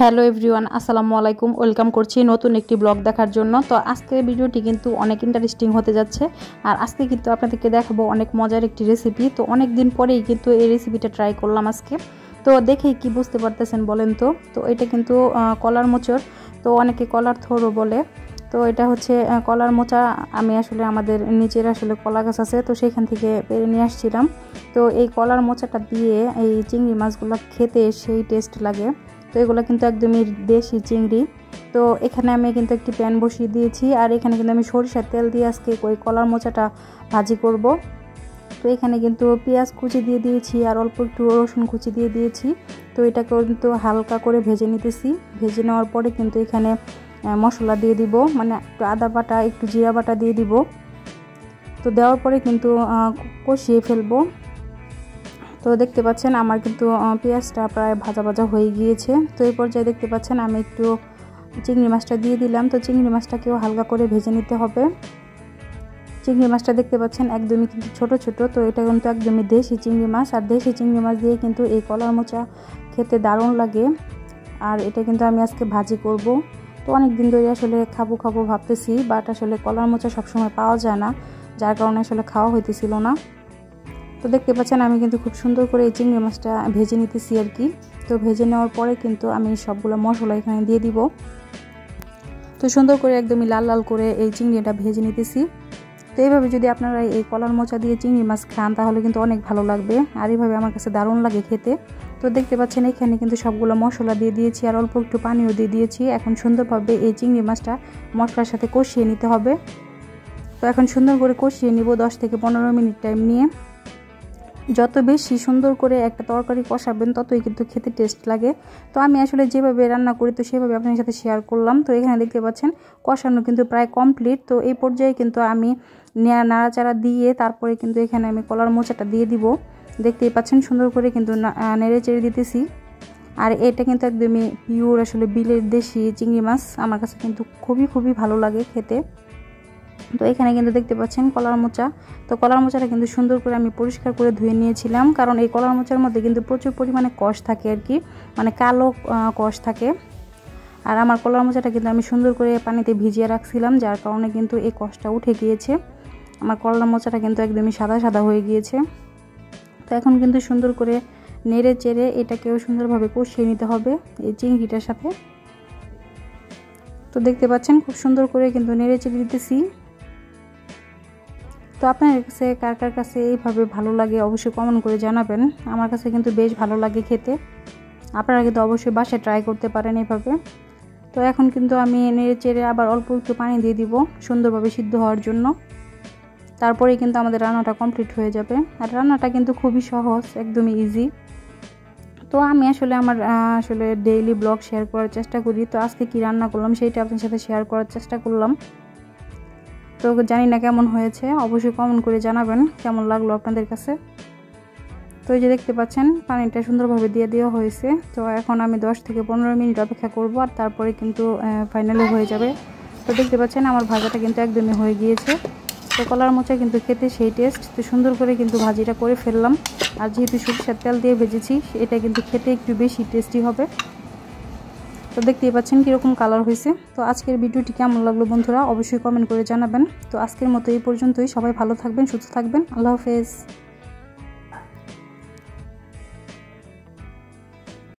Hello everyone, আসসালামু আলাইকুম। Welcome করছি নতুন একটি ব্লগ দেখার জন্য। তো আজকের ভিডিওটি কিন্তু অনেক ইন্টারেস্টিং হতে যাচ্ছে। আর আজকে কিন্তু আপনাদেরকে দেখাবো অনেক মজার একটি রেসিপি। তো অনেক দিন পরেই কিন্তু এই রেসিপিটা ট্রাই করলাম আজকে। তো দেখেই কি বুঝতে পারতেছেন বলেন তো? তো এটা কিন্তু কলার মোচড়, তো অনেকে কলার থোড়ও বলে। তো এটা হচ্ছে কলার মোচা। আমি আসলে আমাদের নিচের আসলে কলা গাছ আছে, তো সেখান থেকে পেরে নিয়ে আসছিলাম। তো এই কলার মোচাটা দিয়ে এই চিংড়ি মাছগুলো খেতে সেই টেস্ট লাগে। তো এগুলো কিন্তু একদমই দেশি চিংড়ি। তো এখানে আমি কিন্তু একটি প্যান বসিয়ে দিয়েছি, আর এখানে কিন্তু আমি সরিষার তেল দিয়ে আজকে ওই কলার মোচাটা ভাজি করব। তো এখানে কিন্তু পেঁয়াজ কুচি দিয়ে দিয়েছি আর অল্প একটু রসুন কুচি দিয়ে দিয়েছি। তো এটাকে কিন্তু হালকা করে ভেজে নিতেছি। ভেজে নেওয়ার পরে কিন্তু এখানে মশলা দিয়ে দিব, মানে একটু আদা বাটা একটু জিরা বাটা দিয়ে দিব। তো দেওয়ার পরে কিন্তু কষিয়ে ফেলবো। তো দেখতে পাচ্ছেন আমার কিন্তু পেঁয়াজটা প্রায় ভাজা ভাজা হয়ে গিয়েছে। তো এই পর্যায়ে দেখতে পাচ্ছেন আমি একটু চিংড়ি মাছটা দিয়ে দিলাম। তো চিংড়ি মাছটাকেও হালকা করে ভেজে নিতে হবে। চিংড়ি মাছটা দেখতে পাচ্ছেন একদমই কিন্তু ছোট ছোট। তো এটা কিন্তু একদমই দেশি চিংড়ি মাছ, আর দেশি চিংড়ি মাছ দিয়ে কিন্তু এই কলার মোচা খেতে দারুণ লাগে। আর এটা কিন্তু আমি আজকে ভাজি করব। তো অনেক দিন ধরে আসলে খাবো ভাবতেছি, বাট আসলে কলার মোচা সবসময় পাওয়া যায় না, যার কারণে আসলে খাওয়া হইতেছিল না। তো দেখতে পাচ্ছেন আমি কিন্তু খুব সুন্দর করে এই চিংড়ি মাছটা ভেজে নিতেছি আর কি। তো ভেজে নেওয়ার পরে কিন্তু আমি সবগুলো মশলা এখানে দিয়ে দিব। তো সুন্দর করে একদমই লাল লাল করে এই চিংড়িটা ভেজে নিতেছি। তো এইভাবে যদি আপনারা এই কলার মোচা দিয়ে চিংড়ি মাছ খান তাহলে কিন্তু অনেক ভালো লাগবে, আর এইভাবে আমার কাছে দারুণ লাগে খেতে। তো দেখতে পাচ্ছেন এখানে কিন্তু সবগুলো মশলা দিয়ে দিয়েছি আর অল্প একটু পানিও দিয়ে দিয়েছি। এখন সুন্দরভাবে এই চিংড়ি মাছটা মশলার সাথে কষিয়ে নিতে হবে। তো এখন সুন্দর করে কষিয়ে নিব 10 থেকে 15 মিনিট টাইম নিয়ে। যত বেশি সুন্দর করে একটা তরকারি কষাবেন ততই কিন্তু খেতে টেস্ট লাগে। তো আমি আসলে যেভাবে রান্না করি তো সেভাবে আপনাদের সাথে শেয়ার করলাম। তো এখানে দেখতে পাচ্ছেন কষানো কিন্তু প্রায় কমপ্লিট। তো এই পর্যায়ে কিন্তু আমি নাড়াচাড়া দিয়ে তারপরে কিন্তু এখানে আমি কলার মোচাটা দিয়ে দিব। দেখতেই পাচ্ছেন সুন্দর করে কিন্তু নেড়ে চেড়ে দিতেছি। আর এটা কিন্তু একদমই পিওর আসলে বিলের দেশি চিংড়ি মাছ, আমার কাছে কিন্তু খুবই ভালো লাগে খেতে। তো এখানে কিন্তু দেখতে পাচ্ছেন কলার মোচা। তো কলার মোচাটা কিন্তু সুন্দর করে আমি পরিষ্কার করে ধুয়ে নিয়েছিলাম, কারণ এই কলার মোচার মধ্যে কিন্তু প্রচুর পরিমাণে কষ থাকে আর কি, মানে কালো কষ থাকে। আর আমার কলার মোচাটা কিন্তু আমি সুন্দর করে পানিতে ভিজিয়ে রাখছিলাম, যার কারণে কিন্তু এই কষটা উঠে গিয়েছে। আমার কলার মোচাটা কিন্তু একদমই সাদা সাদা হয়ে গিয়েছে। তো এখন কিন্তু সুন্দর করে নেড়ে চেড়ে এটাকেও সুন্দরভাবে কষিয়ে নিতে হবে এই চিংড়িটার সাথে। তো দেখতে পাচ্ছেন খুব সুন্দর করে কিন্তু নেড়ে চেড়ে দিতেছি। তো আপনার কাছে কার কাছে এইভাবে ভালো লাগে অবশ্যই কমেন্ট করে জানাবেন। আমার কাছে কিন্তু বেশ ভালো লাগে খেতে। আপনারা কিন্তু অবশ্যই বাসায় ট্রাই করতে পারেন এভাবে। তো এখন কিন্তু আমি নেড়ে চেড়ে আবার অল্প একটু পানি দিয়ে দিব সুন্দরভাবে সিদ্ধ হওয়ার জন্য। তারপরেই কিন্তু আমাদের রান্নাটা কমপ্লিট হয়ে যাবে। আর রান্নাটা কিন্তু খুবই সহজ, একদমই ইজি। তো আমি আসলে আমার ডেইলি ব্লগ শেয়ার করার চেষ্টা করি। তো আজকে কি রান্না করলাম সেইটা আপনার সাথে শেয়ার করার চেষ্টা করলাম। তো জানি না কেমন হয়েছে, অবশ্যই কমেন্ট করে জানাবেন কেমন লাগলো আপনাদের কাছে। তো এই যে দেখতে পাচ্ছেন পানিটা সুন্দরভাবে দিয়ে দেওয়া হয়েছে। তো এখন আমি 10 থেকে 15 মিনিট অপেক্ষা করব, আর তারপরে কিন্তু ফাইনালি হয়ে যাবে। তো দেখতে পাচ্ছেন আমার ভাজাটা কিন্তু একদমই হয়ে গিয়েছে। তো কলার মোচা কিন্তু খেতে সেই টেস্ট। তো সুন্দর করে কিন্তু ভাজিটা করে ফেললাম। আর যেহেতু সরিষার তেল দিয়ে ভেজেছি এটা কিন্তু খেতে একটু বেশি টেস্টি হবে। তো দেখতেই পাচ্ছেন কীরকম কালার হয়েছে। তো আজকের ভিডিওটি কেমন লাগলো বন্ধুরা অবশ্যই কমেন্ট করে জানাবেন। তো আজকের মতো এই পর্যন্তই। সবাই ভালো থাকবেন, সুস্থ থাকবেন। আল্লাহ হাফেজ।